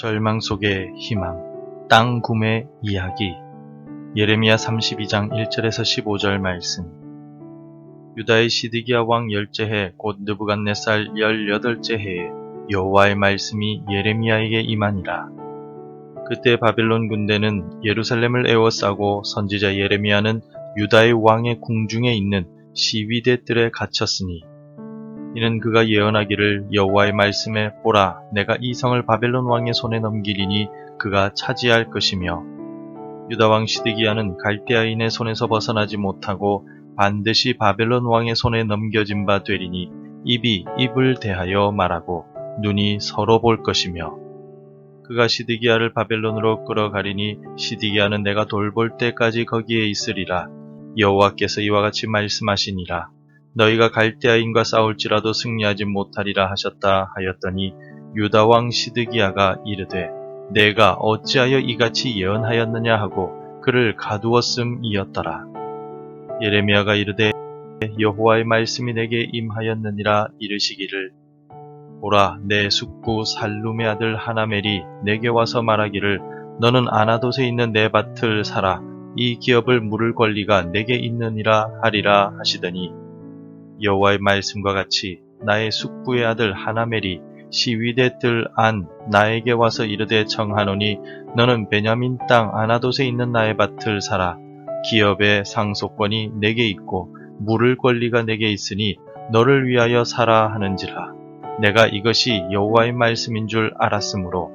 절망 속의 희망, 땅 구매 이야기. 예레미야 32장 1절에서 15절 말씀. 유다의 시드기야 왕 열째 곧 느부갓네살 18째 해에 여호와의 말씀이 예레미야에게 임하니라. 그때 바벨론 군대는 예루살렘을 에워싸고 선지자 예레미야는 유다의 왕의 궁중에 있는 시위대 뜰에 갇혔으니, 이는 그가 예언하기를 여호와의 말씀에 보라, 내가 이 성을 바벨론 왕의 손에 넘기리니 그가 차지할 것이며, 유다 왕 시드기야는 갈대아인의 손에서 벗어나지 못하고 반드시 바벨론 왕의 손에 넘겨진 바 되리니 입이 입을 대하여 말하고 눈이 서로 볼 것이며, 그가 시드기야를 바벨론으로 끌어가리니 시드기야는 내가 돌볼 때까지 거기에 있으리라. 여호와께서 이와 같이 말씀하시니라. 너희가 갈대아인과 싸울지라도 승리하지 못하리라 하셨다 하였더니, 유다 왕 시드기야가 이르되 내가 어찌하여 이같이 예언하였느냐 하고 그를 가두었음이었더라. 예레미야가 이르되 여호와의 말씀이 내게 임하였느니라 이르시기를, 보라, 내 숙부 살룸의 아들 하나멜이 내게 와서 말하기를 너는 아나돗에 있는 내 밭을 사라. 이 기업을 물을 권리가 내게 있느니라 하리라 하시더니, 여호와의 말씀과 같이 나의 숙부의 아들 하나멜이 시위대 뜰 안 나에게 와서 이르되 청하노니, 너는 베냐민 땅 아나돗에 있는 나의 밭을 사라. 기업의 상속권이 내게 있고 물을 권리가 내게 있으니 너를 위하여 사라 하는지라. 내가 이것이 여호와의 말씀인 줄 알았으므로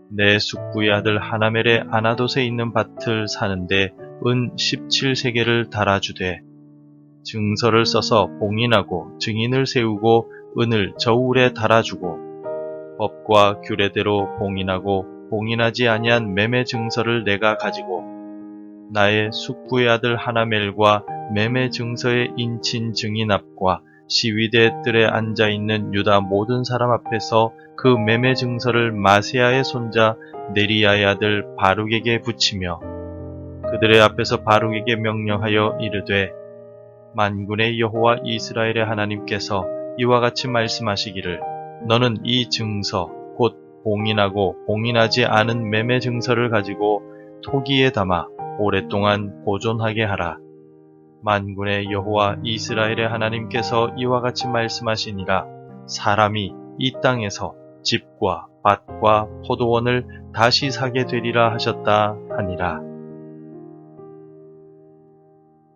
내 숙부의 아들 하나멜의 아나돗에 있는 밭을 사는데 은 17세겔을 달아주되, 증서를 써서 봉인하고 증인을 세우고 은을 저울에 달아주고, 법과 규례대로 봉인하고 봉인하지 아니한 매매 증서를 내가 가지고 나의 숙부의 아들 하나멜과 매매 증서의 인친 증인 앞과 시위대 뜰에 앉아있는 유다 모든 사람 앞에서 그 매매 증서를 마세야의 손자 네리야의 아들 바룩에게 붙이며, 그들의 앞에서 바룩에게 명령하여 이르되, 만군의 여호와 이스라엘의 하나님께서 이와 같이 말씀하시기를, 너는 이 증서 곧 봉인하고 봉인하지 않은 매매 증서를 가지고 토기에 담아 오랫동안 보존하게 하라. 만군의 여호와 이스라엘의 하나님께서 이와 같이 말씀하시니라. 사람이 이 땅에서 집과 밭과 포도원을 다시 사게 되리라 하셨다 하니라.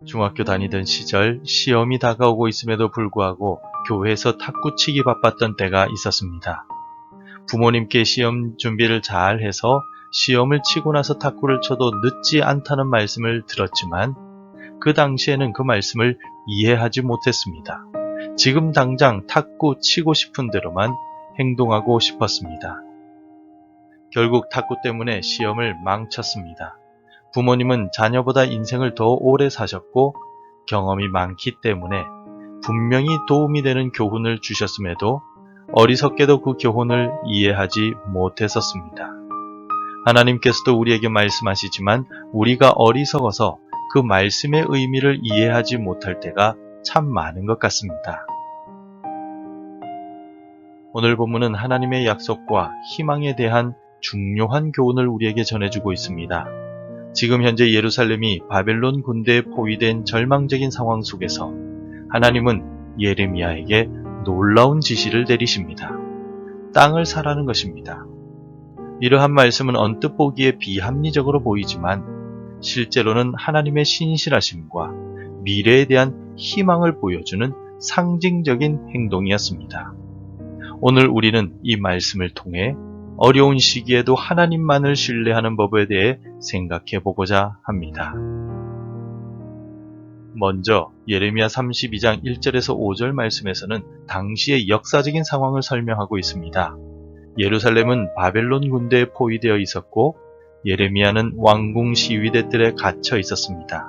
중학교 다니던 시절 시험이 다가오고 있음에도 불구하고 교회에서 탁구치기 바빴던 때가 있었습니다. 부모님께 시험 준비를 잘 해서 시험을 치고 나서 탁구를 쳐도 늦지 않다는 말씀을 들었지만, 그 당시에는 그 말씀을 이해하지 못했습니다. 지금 당장 탁구 치고 싶은 대로만 행동하고 싶었습니다. 결국 탁구 때문에 시험을 망쳤습니다. 부모님은 자녀보다 인생을 더 오래 사셨고 경험이 많기 때문에 분명히 도움이 되는 교훈을 주셨음에도 어리석게도 그 교훈을 이해하지 못했었습니다. 하나님께서도 우리에게 말씀하시지만 우리가 어리석어서 그 말씀의 의미를 이해하지 못할 때가 참 많은 것 같습니다. 오늘 본문은 하나님의 약속과 희망에 대한 중요한 교훈을 우리에게 전해주고 있습니다. 지금 현재 예루살렘이 바벨론 군대에 포위된 절망적인 상황 속에서 하나님은 예레미야에게 놀라운 지시를 내리십니다. 땅을 사라는 것입니다. 이러한 말씀은 언뜻 보기에 비합리적으로 보이지만 실제로는 하나님의 신실하심과 미래에 대한 희망을 보여주는 상징적인 행동이었습니다. 오늘 우리는 이 말씀을 통해 어려운 시기에도 하나님만을 신뢰하는 법에 대해 생각해 보고자 합니다. 먼저 예레미야 32장 1절에서 5절 말씀에서는 당시의 역사적인 상황을 설명하고 있습니다. 예루살렘은 바벨론 군대에 포위되어 있었고 예레미야는 왕궁 시위대 뜰에 갇혀 있었습니다.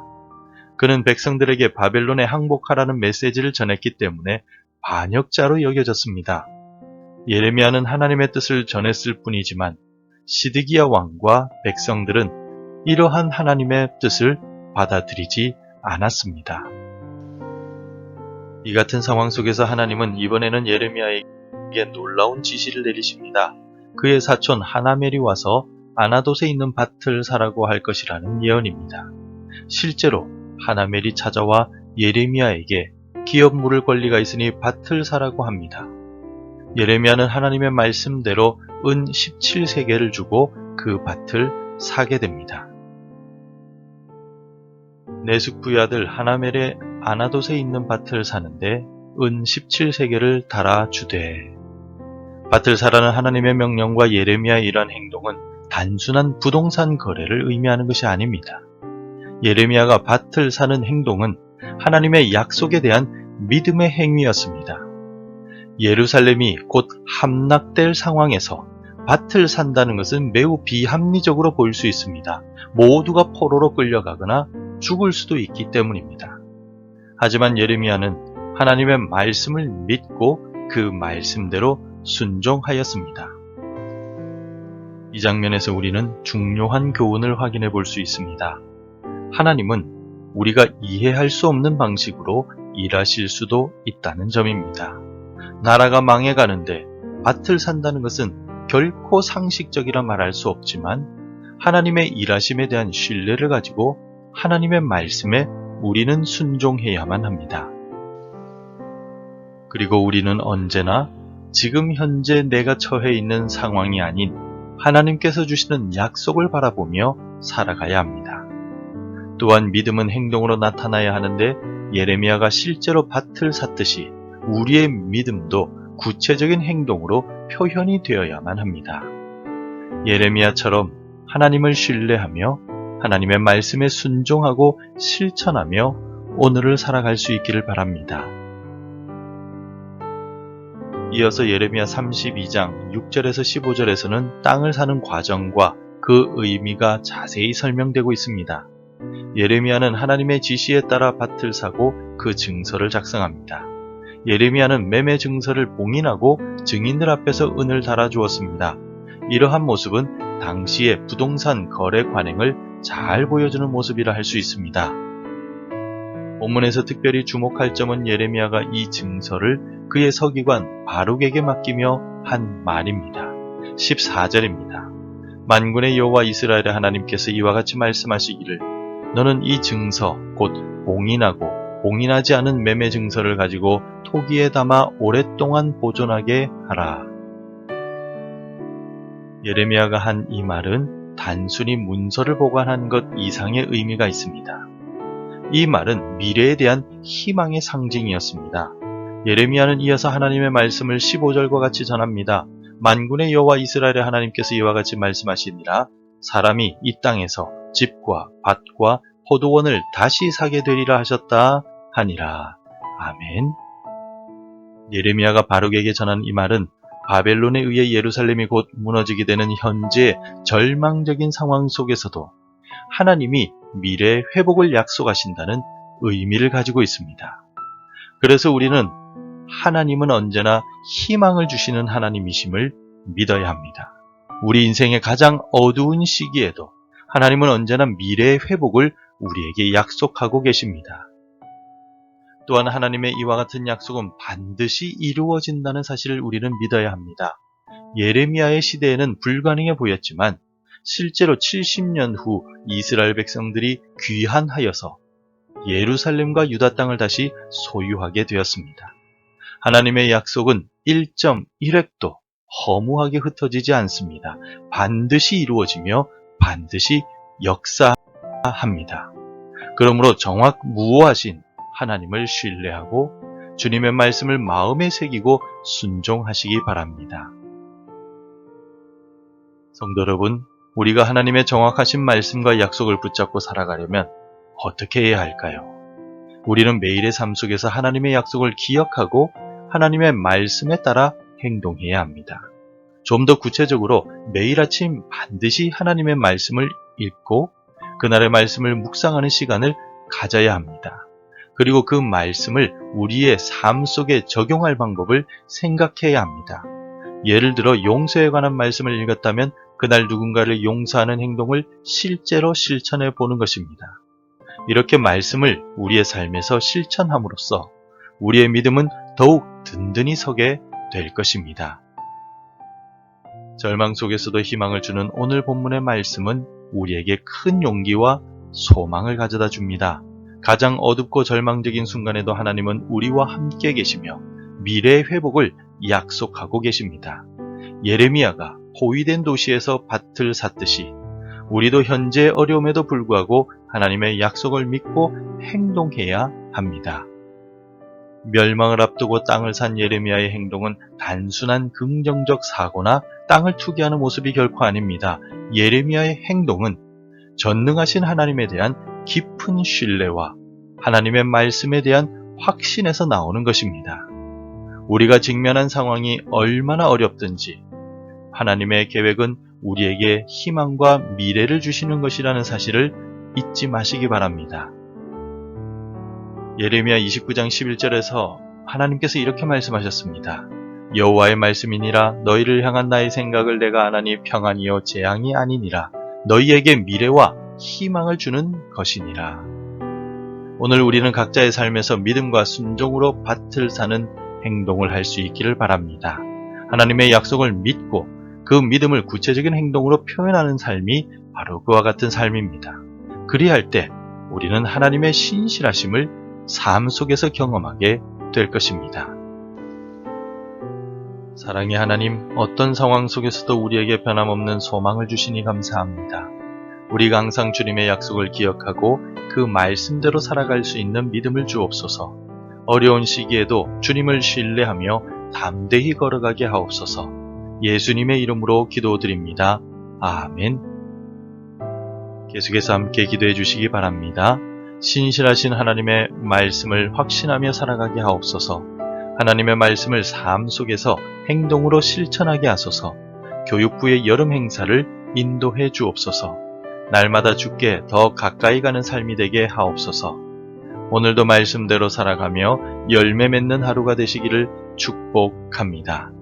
그는 백성들에게 바벨론에 항복하라는 메시지를 전했기 때문에 반역자로 여겨졌습니다. 예레미야는 하나님의 뜻을 전했을 뿐이지만 시드기야 왕과 백성들은 이러한 하나님의 뜻을 받아들이지 않았습니다. 이 같은 상황 속에서 하나님은 이번에는 예레미야에게 놀라운 지시를 내리십니다. 그의 사촌 하나멜이 와서 아나돗에 있는 밭을 사라고 할 것이라는 예언입니다. 실제로 하나멜이 찾아와 예레미야에게 기업 물을 권리가 있으니 밭을 사라고 합니다. 예레미야는 하나님의 말씀대로 은 17세겔을 주고 그 밭을 사게 됩니다. 내숙부의 아들 하나멜의 아나돗에 있는 밭을 사는데 은 17세겔을 달아 주되. 밭을 사라는 하나님의 명령과 예레미야의 이러한 행동은 단순한 부동산 거래를 의미하는 것이 아닙니다. 예레미야가 밭을 사는 행동은 하나님의 약속에 대한 믿음의 행위였습니다. 예루살렘이 곧 함락될 상황에서 밭을 산다는 것은 매우 비합리적으로 보일 수 있습니다. 모두가 포로로 끌려가거나 죽을 수도 있기 때문입니다. 하지만 예레미야는 하나님의 말씀을 믿고 그 말씀대로 순종하였습니다. 이 장면에서 우리는 중요한 교훈을 확인해 볼 수 있습니다. 하나님은 우리가 이해할 수 없는 방식으로 일하실 수도 있다는 점입니다. 나라가 망해가는데 밭을 산다는 것은 결코 상식적이라 말할 수 없지만 하나님의 일하심에 대한 신뢰를 가지고 하나님의 말씀에 우리는 순종해야만 합니다. 그리고 우리는 언제나 지금 현재 내가 처해 있는 상황이 아닌 하나님께서 주시는 약속을 바라보며 살아가야 합니다. 또한 믿음은 행동으로 나타나야 하는데 예레미야가 실제로 밭을 샀듯이 우리의 믿음도 구체적인 행동으로 표현이 되어야만 합니다. 예레미야처럼 하나님을 신뢰하며 하나님의 말씀에 순종하고 실천하며 오늘을 살아갈 수 있기를 바랍니다. 이어서 예레미야 32장 6절에서 15절에서는 땅을 사는 과정과 그 의미가 자세히 설명되고 있습니다. 예레미야는 하나님의 지시에 따라 밭을 사고 그 증서를 작성합니다. 예레미야는 매매 증서를 봉인하고 증인들 앞에서 은을 달아주었습니다. 이러한 모습은 당시의 부동산 거래 관행을 잘 보여주는 모습이라 할 수 있습니다. 본문에서 특별히 주목할 점은 예레미야가 이 증서를 그의 서기관 바룩에게 맡기며 한 말입니다. 14절입니다. 만군의 여호와 이스라엘의 하나님께서 이와 같이 말씀하시기를 너는 이 증서 곧 봉인하고 봉인하지 않은 매매 증서를 가지고 토기에 담아 오랫동안 보존하게 하라. 예레미야가 한 이 말은 단순히 문서를 보관한 것 이상의 의미가 있습니다. 이 말은 미래에 대한 희망의 상징이었습니다. 예레미야는 이어서 하나님의 말씀을 15절과 같이 전합니다. 만군의 여호와 이스라엘의 하나님께서 이와 같이 말씀하시니라. 사람이 이 땅에서 집과 밭과 포도원을 다시 사게 되리라 하셨다 하니라. 아멘. 예레미야가 바룩에게 전한 이 말은 바벨론에 의해 예루살렘이 곧 무너지게 되는 현재의 절망적인 상황 속에서도 하나님이 미래의 회복을 약속하신다는 의미를 가지고 있습니다. 그래서 우리는 하나님은 언제나 희망을 주시는 하나님이심을 믿어야 합니다. 우리 인생의 가장 어두운 시기에도 하나님은 언제나 미래의 회복을 우리에게 약속하고 계십니다. 또한 하나님의 이와 같은 약속은 반드시 이루어진다는 사실을 우리는 믿어야 합니다. 예레미야의 시대에는 불가능해 보였지만 실제로 70년 후 이스라엘 백성들이 귀환하여서 예루살렘과 유다 땅을 다시 소유하게 되었습니다. 하나님의 약속은 1.1획도 허무하게 흩어지지 않습니다. 반드시 이루어지며 반드시 역사합니다. 그러므로 정확무오하신 하나님을 신뢰하고 주님의 말씀을 마음에 새기고 순종하시기 바랍니다. 성도 여러분, 우리가 하나님의 정확하신 말씀과 약속을 붙잡고 살아가려면 어떻게 해야 할까요? 우리는 매일의 삶 속에서 하나님의 약속을 기억하고 하나님의 말씀에 따라 행동해야 합니다. 좀 더 구체적으로 매일 아침 반드시 하나님의 말씀을 읽고 그날의 말씀을 묵상하는 시간을 가져야 합니다. 그리고 그 말씀을 우리의 삶 속에 적용할 방법을 생각해야 합니다. 예를 들어 용서에 관한 말씀을 읽었다면 그날 누군가를 용서하는 행동을 실제로 실천해 보는 것입니다. 이렇게 말씀을 우리의 삶에서 실천함으로써 우리의 믿음은 더욱 든든히 서게 될 것입니다. 절망 속에서도 희망을 주는 오늘 본문의 말씀은 우리에게 큰 용기와 소망을 가져다 줍니다. 가장 어둡고 절망적인 순간에도 하나님은 우리와 함께 계시며 미래의 회복을 약속하고 계십니다. 예레미야가 포위된 도시에서 밭을 샀듯이 우리도 현재 어려움에도 불구하고 하나님의 약속을 믿고 행동해야 합니다. 멸망을 앞두고 땅을 산 예레미야의 행동은 단순한 긍정적 사고나 땅을 투기하는 모습이 결코 아닙니다. 예레미야의 행동은 전능하신 하나님에 대한 깊은 신뢰와 하나님의 말씀에 대한 확신에서 나오는 것입니다. 우리가 직면한 상황이 얼마나 어렵든지 하나님의 계획은 우리에게 희망과 미래를 주시는 것이라는 사실을 잊지 마시기 바랍니다. 예레미야 29장 11절에서 하나님께서 이렇게 말씀하셨습니다. 여호와의 말씀이니라 너희를 향한 나의 생각을 내가 아나니 평안이요 재앙이 아니니라 너희에게 미래와 희망을 주는 것이니라. 오늘 우리는 각자의 삶에서 믿음과 순종으로 밭을 사는 행동을 할 수 있기를 바랍니다. 하나님의 약속을 믿고 그 믿음을 구체적인 행동으로 표현하는 삶이 바로 그와 같은 삶입니다. 그리할 때 우리는 하나님의 신실하심을 삶 속에서 경험하게 될 것입니다. 사랑의 하나님, 어떤 상황 속에서도 우리에게 변함없는 소망을 주시니 감사합니다. 우리가 항상 주님의 약속을 기억하고 그 말씀대로 살아갈 수 있는 믿음을 주옵소서. 어려운 시기에도 주님을 신뢰하며 담대히 걸어가게 하옵소서. 예수님의 이름으로 기도드립니다. 아멘. 계속해서 함께 기도해 주시기 바랍니다. 신실하신 하나님의 말씀을 확신하며 살아가게 하옵소서. 하나님의 말씀을 삶 속에서 행동으로 실천하게 하소서. 교육부의 여름 행사를 인도해 주옵소서. 날마다 주께 더 가까이 가는 삶이 되게 하옵소서. 오늘도 말씀대로 살아가며 열매 맺는 하루가 되시기를 축복합니다.